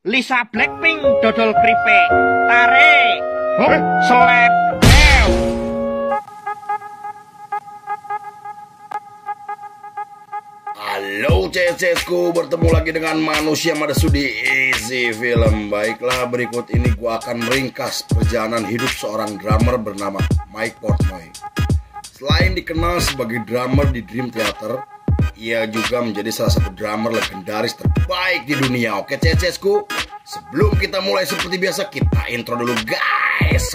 Lisa Blackpink dodol kripik. Tarik. Slap. Halo CSku, bertemu lagi dengan manusia Madasudi Easy Film. Baiklah, berikut ini gua akan meringkas perjalanan hidup seorang drummer bernama Mike Portnoy. Selain dikenal sebagai drummer di Dream Theater, ia juga menjadi salah satu drummer legendaris terbaik di dunia. Oke CSku, sebelum kita mulai seperti biasa, kita intro dulu guys.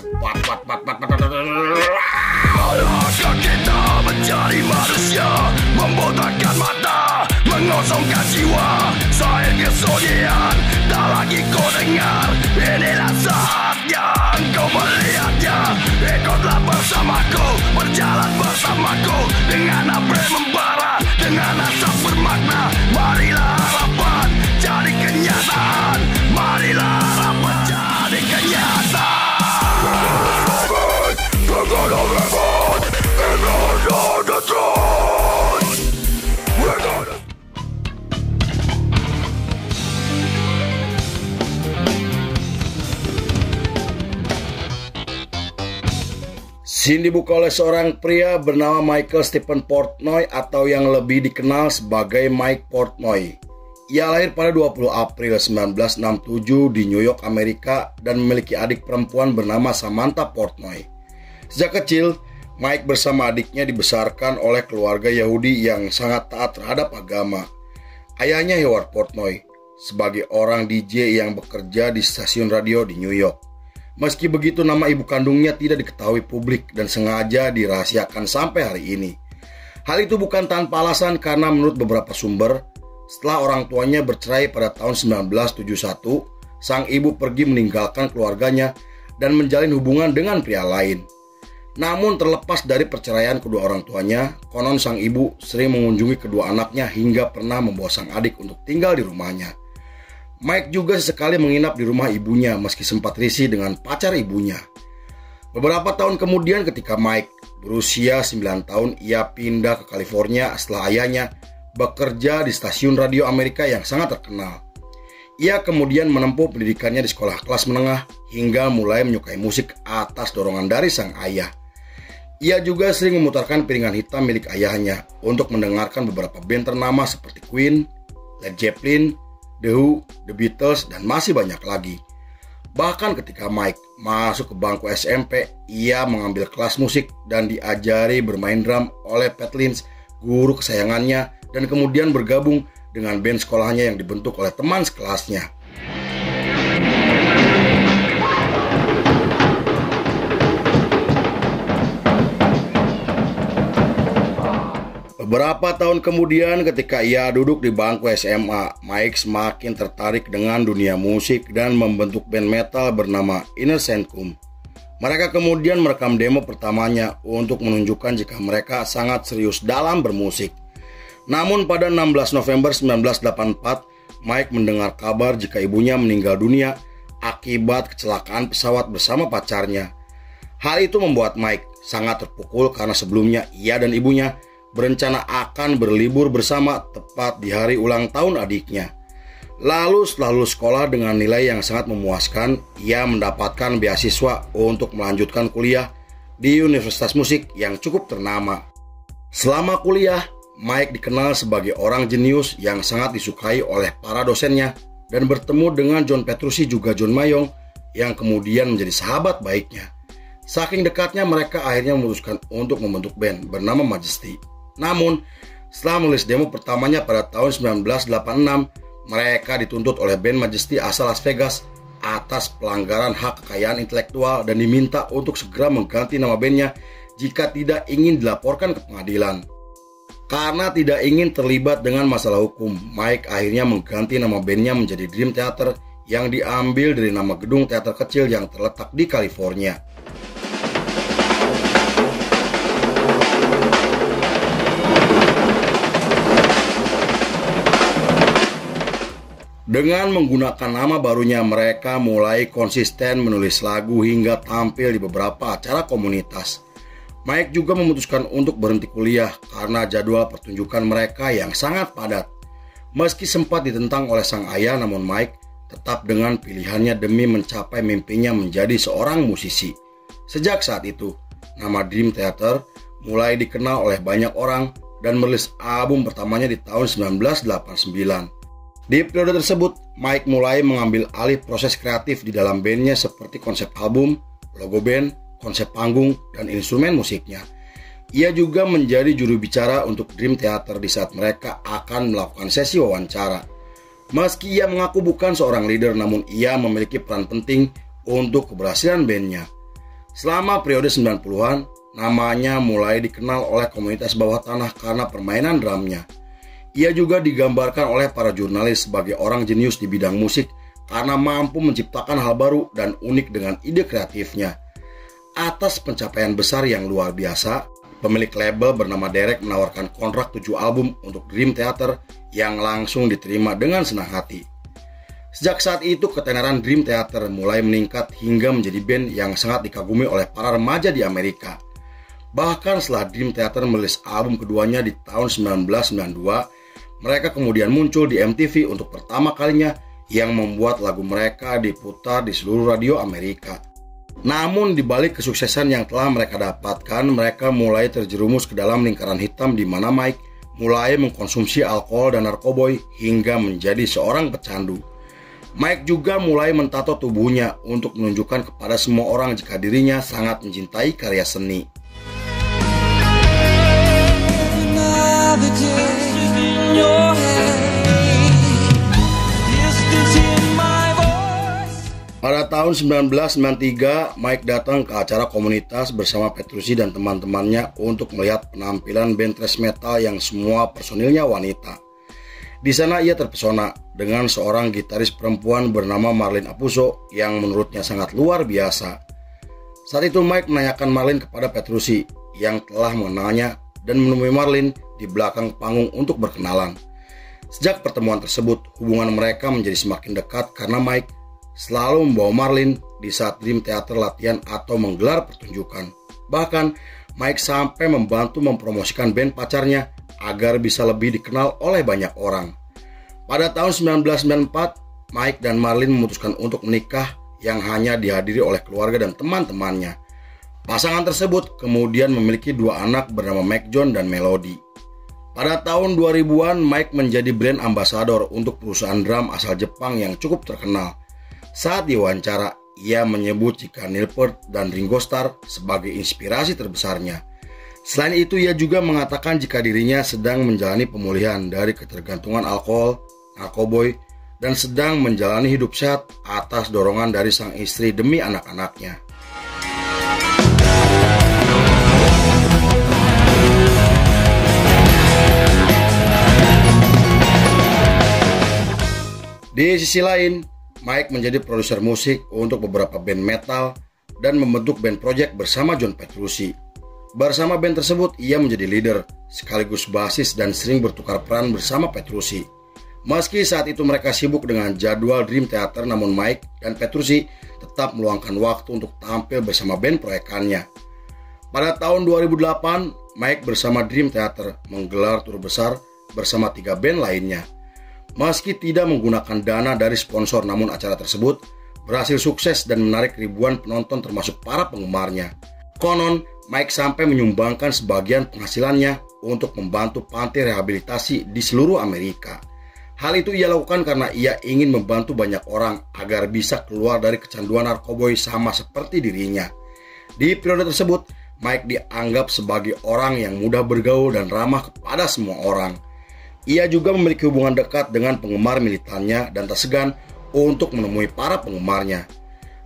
Manusia kita mencari manusia, membotakkan mata, mengosongkan jiwa. Saya kesunyian, tak lagi kau dengar. Inilah saatnya engkau melihatnya. Ikutlah bersamaku, berjalan bersamaku, dengan apa yang membara, dengan asap bermakna. Marilah harapan jadi kenyataan. Marilah harapan jadi kenyataan. We're gonna revolt, and on the throne. We're gonna. Scene dibuka oleh seorang pria bernama Michael Stephen Portnoy atau yang lebih dikenal sebagai Mike Portnoy. Ia lahir pada 20 April 1967 di New York, Amerika dan memiliki adik perempuan bernama Samantha Portnoy. Sejak kecil, Mike bersama adiknya dibesarkan oleh keluarga Yahudi yang sangat taat terhadap agama. Ayahnya Howard Portnoy sebagai orang DJ yang bekerja di stasiun radio di New York. Meski begitu, nama ibu kandungnya tidak diketahui publik dan sengaja dirahasiakan sampai hari ini. Hal itu bukan tanpa alasan karena menurut beberapa sumber, setelah orang tuanya bercerai pada tahun 1971, sang ibu pergi meninggalkan keluarganya dan menjalin hubungan dengan pria lain. Namun terlepas dari perceraian kedua orang tuanya, konon sang ibu sering mengunjungi kedua anaknya hingga pernah membawa sang adik untuk tinggal di rumahnya. Mike juga sesekali menginap di rumah ibunya meski sempat risih dengan pacar ibunya. Beberapa tahun kemudian ketika Mike berusia 9 tahun, ia pindah ke California setelah ayahnya bekerja di stasiun radio Amerika yang sangat terkenal. Ia kemudian menempuh pendidikannya di sekolah kelas menengah hingga mulai menyukai musik atas dorongan dari sang ayah. Ia juga sering memutarkan piringan hitam milik ayahnya untuk mendengarkan beberapa band ternama seperti Queen, Led Zeppelin, The Who, The Beatles, dan masih banyak lagi. Bahkan ketika Mike masuk ke bangku SMP, ia mengambil kelas musik dan diajari bermain drum oleh Pat Lynch, guru kesayangannya, dan kemudian bergabung dengan band sekolahnya yang dibentuk oleh teman sekelasnya. Beberapa tahun kemudian ketika ia duduk di bangku SMA, Mike semakin tertarik dengan dunia musik dan membentuk band metal bernama Inner Sanctum. Mereka kemudian merekam demo pertamanya untuk menunjukkan jika mereka sangat serius dalam bermusik. Namun pada 16 November 1984, Mike mendengar kabar jika ibunya meninggal dunia akibat kecelakaan pesawat bersama pacarnya. Hal itu membuat Mike sangat terpukul karena sebelumnya ia dan ibunya berencana akan berlibur bersama tepat di hari ulang tahun adiknya. Lalu setelah lulus sekolah dengan nilai yang sangat memuaskan, ia mendapatkan beasiswa untuk melanjutkan kuliah di universitas musik yang cukup ternama. Selama kuliah, Mike dikenal sebagai orang jenius yang sangat disukai oleh para dosennya dan bertemu dengan John Petrucci juga John Mayong yang kemudian menjadi sahabat baiknya. Saking dekatnya mereka akhirnya memutuskan untuk membentuk band bernama Majesty. Namun, setelah menulis demo pertamanya pada tahun 1986, mereka dituntut oleh band Majesty asal Las Vegas atas pelanggaran hak kekayaan intelektual dan diminta untuk segera mengganti nama bandnya jika tidak ingin dilaporkan ke pengadilan. Karena tidak ingin terlibat dengan masalah hukum, Mike akhirnya mengganti nama bandnya menjadi Dream Theater yang diambil dari nama gedung teater kecil yang terletak di California. Dengan menggunakan nama barunya, mereka mulai konsisten menulis lagu hingga tampil di beberapa acara komunitas. Mike juga memutuskan untuk berhenti kuliah karena jadwal pertunjukan mereka yang sangat padat. Meski sempat ditentang oleh sang ayah, namun Mike tetap dengan pilihannya demi mencapai mimpinya menjadi seorang musisi. Sejak saat itu, nama Dream Theater mulai dikenal oleh banyak orang dan merilis album pertamanya di tahun 1989. Di periode tersebut, Mike mulai mengambil alih proses kreatif di dalam bandnya seperti konsep album, logo band, konsep panggung, dan instrumen musiknya. Ia juga menjadi juru bicara untuk Dream Theater di saat mereka akan melakukan sesi wawancara. Meski ia mengaku bukan seorang leader, namun ia memiliki peran penting untuk keberhasilan bandnya. Selama periode 90-an, namanya mulai dikenal oleh komunitas bawah tanah karena permainan drumnya. Ia juga digambarkan oleh para jurnalis sebagai orang jenius di bidang musik karena mampu menciptakan hal baru dan unik dengan ide kreatifnya. Atas pencapaian besar yang luar biasa, pemilik label bernama Derek menawarkan kontrak 7 album untuk Dream Theater yang langsung diterima dengan senang hati. Sejak saat itu, ketenaran Dream Theater mulai meningkat hingga menjadi band yang sangat dikagumi oleh para remaja di Amerika. Bahkan setelah Dream Theater merilis album keduanya di tahun 1992, mereka kemudian muncul di MTV untuk pertama kalinya yang membuat lagu mereka diputar di seluruh radio Amerika. Namun di balik kesuksesan yang telah mereka dapatkan, mereka mulai terjerumus ke dalam lingkaran hitam di mana Mike mulai mengkonsumsi alkohol dan narkoboy hingga menjadi seorang pecandu. Mike juga mulai mentato tubuhnya untuk menunjukkan kepada semua orang jika dirinya sangat mencintai karya seni. Pada tahun 1993, Mike datang ke acara komunitas bersama Petrucci dan teman-temannya untuk melihat penampilan band thrash metal yang semua personilnya wanita. Di sana ia terpesona dengan seorang gitaris perempuan bernama Marlene Apuso yang menurutnya sangat luar biasa. Saat itu Mike menanyakan Marlene kepada Petrucci yang telah mengenalnya dan menemui Marlene di belakang panggung untuk berkenalan. Sejak pertemuan tersebut, hubungan mereka menjadi semakin dekat karena Mike selalu membawa Marlene di saat Dream Theater latihan atau menggelar pertunjukan. Bahkan, Mike sampai membantu mempromosikan band pacarnya agar bisa lebih dikenal oleh banyak orang. Pada tahun 1994, Mike dan Marlene memutuskan untuk menikah yang hanya dihadiri oleh keluarga dan teman-temannya. Pasangan tersebut kemudian memiliki 2 anak bernama Mike John dan Melody. Pada tahun 2000-an, Mike menjadi brand ambassador untuk perusahaan drum asal Jepang yang cukup terkenal. Saat diwawancara, ia menyebut jika Neil Peart dan Ringo Starr sebagai inspirasi terbesarnya. Selain itu, ia juga mengatakan jika dirinya sedang menjalani pemulihan dari ketergantungan alkohol, narkoboy, dan sedang menjalani hidup sehat atas dorongan dari sang istri demi anak-anaknya. Di sisi lain, Mike menjadi produser musik untuk beberapa band metal dan membentuk band project bersama John Petrucci. Bersama band tersebut, ia menjadi leader, sekaligus basis dan sering bertukar peran bersama Petrucci. Meski saat itu mereka sibuk dengan jadwal Dream Theater, namun Mike dan Petrucci tetap meluangkan waktu untuk tampil bersama band proyekannya. Pada tahun 2008, Mike bersama Dream Theater menggelar tur besar bersama 3 band lainnya. Meski tidak menggunakan dana dari sponsor, namun acara tersebut berhasil sukses dan menarik ribuan penonton termasuk para penggemarnya. Konon, Mike sampai menyumbangkan sebagian penghasilannya untuk membantu panti rehabilitasi di seluruh Amerika. Hal itu ia lakukan karena ia ingin membantu banyak orang agar bisa keluar dari kecanduan narkoboy sama seperti dirinya. Di periode tersebut, Mike dianggap sebagai orang yang mudah bergaul dan ramah kepada semua orang. Ia juga memiliki hubungan dekat dengan penggemar militannya dan tak segan untuk menemui para penggemarnya.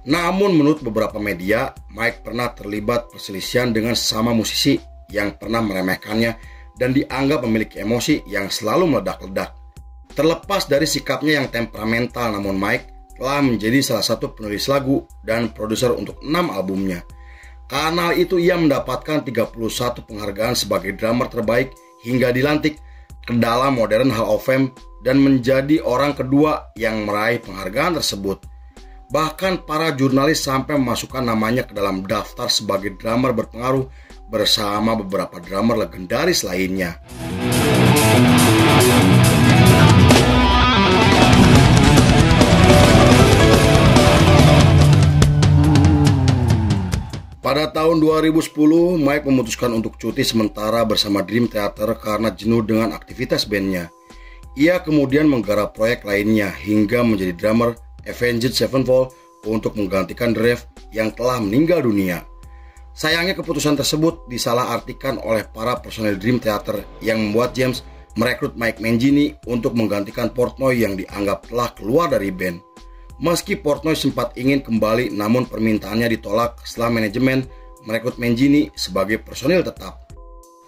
Namun menurut beberapa media, Mike pernah terlibat perselisihan dengan sesama musisi yang pernah meremehkannya dan dianggap memiliki emosi yang selalu meledak-ledak. Terlepas dari sikapnya yang temperamental, namun Mike telah menjadi salah satu penulis lagu dan produser untuk 6 albumnya. Karena itu ia mendapatkan 31 penghargaan sebagai drummer terbaik hingga dilantik ke dalam Modern Hall of Fame dan menjadi orang kedua yang meraih penghargaan tersebut. Bahkan para jurnalis sampai memasukkan namanya ke dalam daftar sebagai drummer berpengaruh bersama beberapa drummer legendaris lainnya. Pada tahun 2010, Mike memutuskan untuk cuti sementara bersama Dream Theater karena jenuh dengan aktivitas bandnya. Ia kemudian menggarap proyek lainnya hingga menjadi drummer Avenged Sevenfold untuk menggantikan Dave yang telah meninggal dunia. Sayangnya keputusan tersebut disalahartikan oleh para personel Dream Theater yang membuat James merekrut Mike Mangini untuk menggantikan Portnoy yang dianggap telah keluar dari band. Meski Portnoy sempat ingin kembali, namun permintaannya ditolak setelah manajemen merekrut Mangini sebagai personil tetap.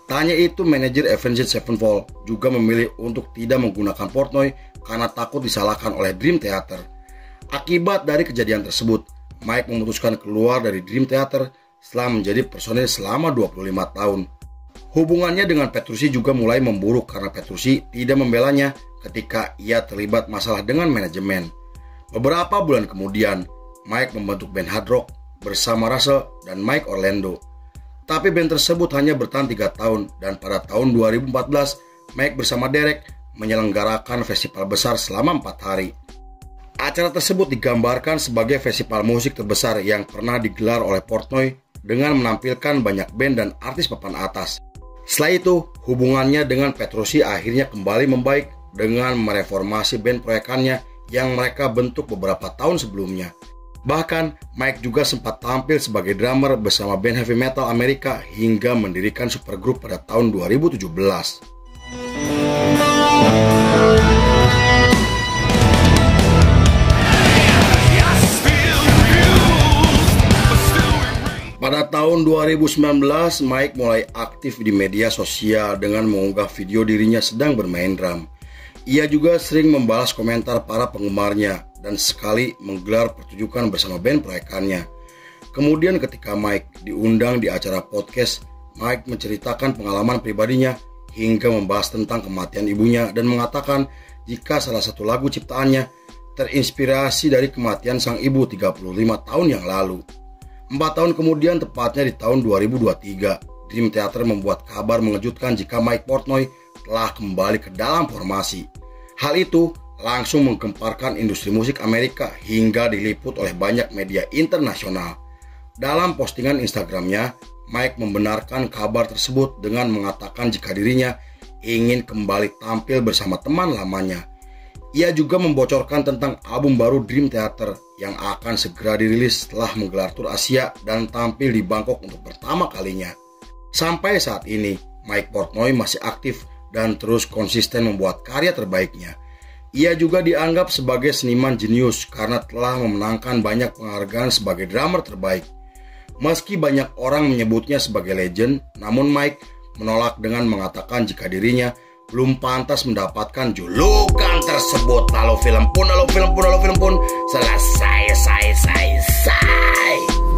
Tak hanya itu, manajer Avenged Sevenfold juga memilih untuk tidak menggunakan Portnoy karena takut disalahkan oleh Dream Theater. Akibat dari kejadian tersebut, Mike memutuskan keluar dari Dream Theater setelah menjadi personil selama 25 tahun. Hubungannya dengan Petrucci juga mulai memburuk karena Petrucci tidak membelanya ketika ia terlibat masalah dengan manajemen. Beberapa bulan kemudian, Mike membentuk band hard rock bersama Russell dan Mike Orlando. Tapi band tersebut hanya bertahan 3 tahun dan pada tahun 2014, Mike bersama Derek menyelenggarakan festival besar selama 4 hari. Acara tersebut digambarkan sebagai festival musik terbesar yang pernah digelar oleh Portnoy dengan menampilkan banyak band dan artis papan atas. Setelah itu, hubungannya dengan Petrucci akhirnya kembali membaik dengan mereformasi band proyekannya yang mereka bentuk beberapa tahun sebelumnya. Bahkan, Mike juga sempat tampil sebagai drummer bersama band heavy metal Amerika hingga mendirikan supergroup pada tahun 2017. Pada tahun 2019, Mike mulai aktif di media sosial dengan mengunggah video dirinya sedang bermain drum. Ia juga sering membalas komentar para penggemarnya dan sekali menggelar pertunjukan bersama band proyekannya. Kemudian ketika Mike diundang di acara podcast, Mike menceritakan pengalaman pribadinya hingga membahas tentang kematian ibunya dan mengatakan jika salah satu lagu ciptaannya terinspirasi dari kematian sang ibu 35 tahun yang lalu. 4 tahun kemudian, tepatnya di tahun 2023, Dream Theater membuat kabar mengejutkan jika Mike Portnoy telah kembali ke dalam formasi. Hal itu langsung menggemparkan industri musik Amerika hingga diliput oleh banyak media internasional. Dalam postingan Instagramnya, Mike membenarkan kabar tersebut dengan mengatakan jika dirinya ingin kembali tampil bersama teman lamanya. Ia juga membocorkan tentang album baru Dream Theater yang akan segera dirilis setelah menggelar tur Asia dan tampil di Bangkok untuk pertama kalinya. Sampai saat ini, Mike Portnoy masih aktif dan terus konsisten membuat karya terbaiknya. Ia juga dianggap sebagai seniman jenius karena telah memenangkan banyak penghargaan sebagai drummer terbaik. Meski banyak orang menyebutnya sebagai legend, namun Mike menolak dengan mengatakan jika dirinya belum pantas mendapatkan julukan tersebut. Lalu film pun selesai.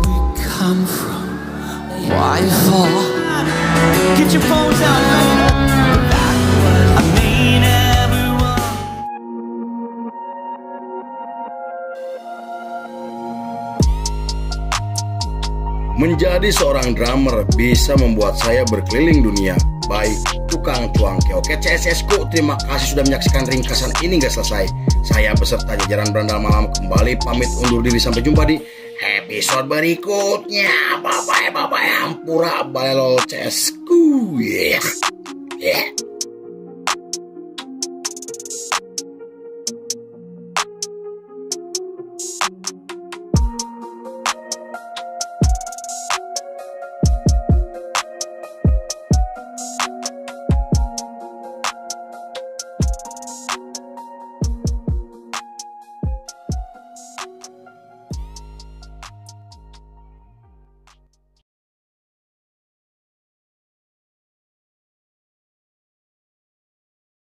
We come from Whitehall. Get your phones out, man. I mean everyone. Menjadi seorang drummer bisa membuat saya berkeliling dunia. Baik tukang cuang keoke CSSku, terima kasih sudah menyaksikan ringkasan ini gak selesai. Saya beserta jajaran Berandal Malam kembali pamit undur diri, sampai jumpa di episode berikutnya. Bye bye ampura balelol CSku. Yeah.